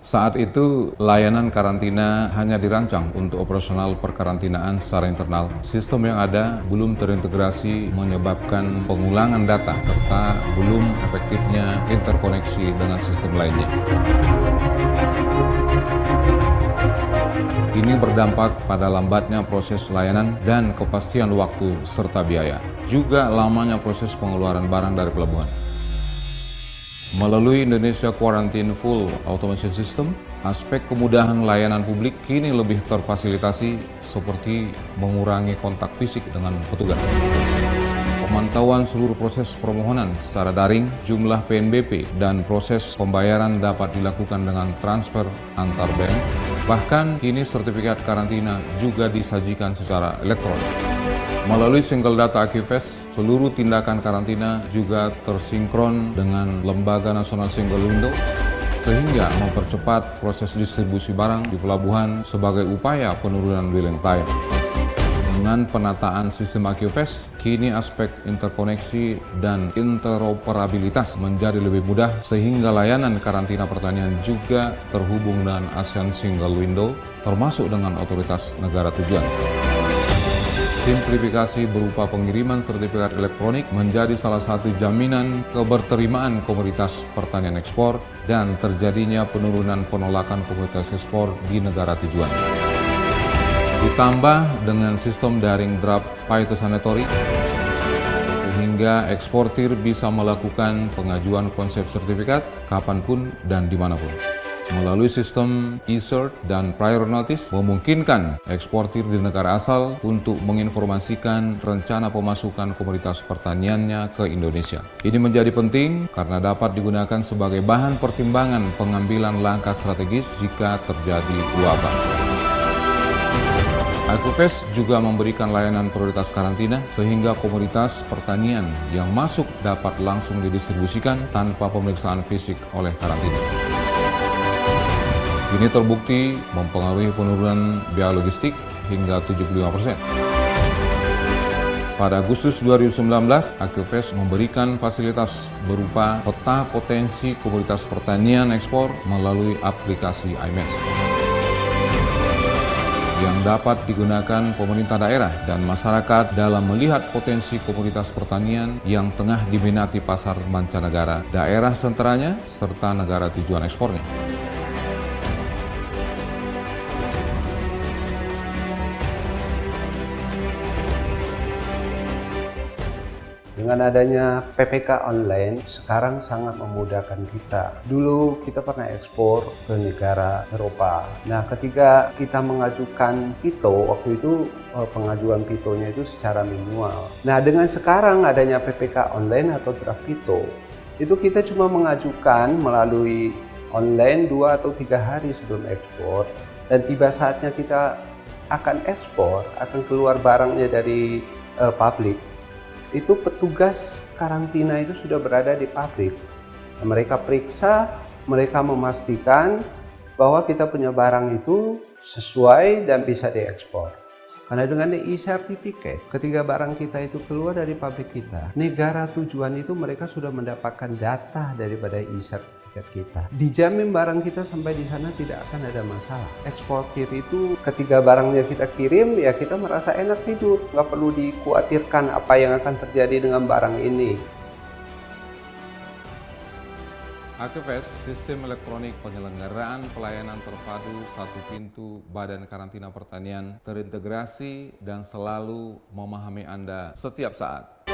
Saat itu, layanan karantina hanya dirancang untuk operasional perkarantinaan secara internal. Sistem yang ada belum terintegrasi menyebabkan pengulangan data serta belum efektifnya interkoneksi dengan sistem lainnya. Ini berdampak pada lambatnya proses layanan dan kepastian waktu serta biaya. Juga lamanya proses pengeluaran barang dari pelabuhan. Melalui Indonesia Quarantine Full Automation System, aspek kemudahan layanan publik kini lebih terfasilitasi seperti mengurangi kontak fisik dengan petugas. Pemantauan seluruh proses permohonan secara daring, jumlah PNBP, dan proses pembayaran dapat dilakukan dengan transfer antar bank. Bahkan kini sertifikat karantina juga disajikan secara elektronik. Melalui Single Data AQFest, seluruh tindakan karantina juga tersinkron dengan Lembaga Nasional Single Window, sehingga mempercepat proses distribusi barang di pelabuhan sebagai upaya penurunan dwelling time. Dengan penataan sistem AQFest, kini aspek interkoneksi dan interoperabilitas menjadi lebih mudah sehingga layanan karantina pertanian juga terhubung dengan ASEAN Single Window, termasuk dengan otoritas negara tujuan. Simplifikasi berupa pengiriman sertifikat elektronik menjadi salah satu jaminan keberterimaan komoditas pertanian ekspor dan terjadinya penurunan penolakan komoditas ekspor di negara tujuan. Ditambah dengan sistem daring draft phytosanitary, sehingga eksportir bisa melakukan pengajuan konsep sertifikat kapanpun dan dimanapun. Melalui sistem e-cert dan prior notice memungkinkan eksportir di negara asal untuk menginformasikan rencana pemasukan komoditas pertaniannya ke Indonesia. Ini menjadi penting karena dapat digunakan sebagai bahan pertimbangan pengambilan langkah strategis jika terjadi wabah. AQFest juga memberikan layanan prioritas karantina sehingga komoditas pertanian yang masuk dapat langsung didistribusikan tanpa pemeriksaan fisik oleh karantina. Ini terbukti mempengaruhi penurunan biaya logistik hingga 75%. Pada Agustus 2019, AQFest memberikan fasilitas berupa peta potensi komoditas pertanian ekspor melalui aplikasi IMES yang dapat digunakan pemerintah daerah dan masyarakat dalam melihat potensi komoditas pertanian yang tengah diminati pasar mancanegara, daerah senteranya, serta negara tujuan ekspornya. Dengan adanya PPK online, sekarang sangat memudahkan kita. Dulu kita pernah ekspor ke negara Eropa. Nah, ketika kita mengajukan PITO, waktu itu pengajuan PITO-nya itu secara manual. Nah, dengan sekarang adanya PPK online atau draft PITO, itu kita cuma mengajukan melalui online 2 atau 3 hari sebelum ekspor, dan tiba saatnya kita akan ekspor, akan keluar barangnya dari pabrik. Itu petugas karantina itu sudah berada di pabrik. Mereka periksa, mereka memastikan bahwa kita punya barang itu sesuai dan bisa diekspor. Karena dengan e-certificate, ketika barang kita itu keluar dari pabrik kita, negara tujuan itu mereka sudah mendapatkan data daripada e-certificate kita. Dijamin barang kita sampai di sana tidak akan ada masalah. Eksportir itu ketika barangnya kita kirim, ya kita merasa enak tidur, nggak perlu dikhawatirkan apa yang akan terjadi dengan barang ini. AQFest, sistem elektronik penyelenggaraan pelayanan terpadu satu pintu Badan Karantina Pertanian, terintegrasi dan selalu memahami Anda setiap saat.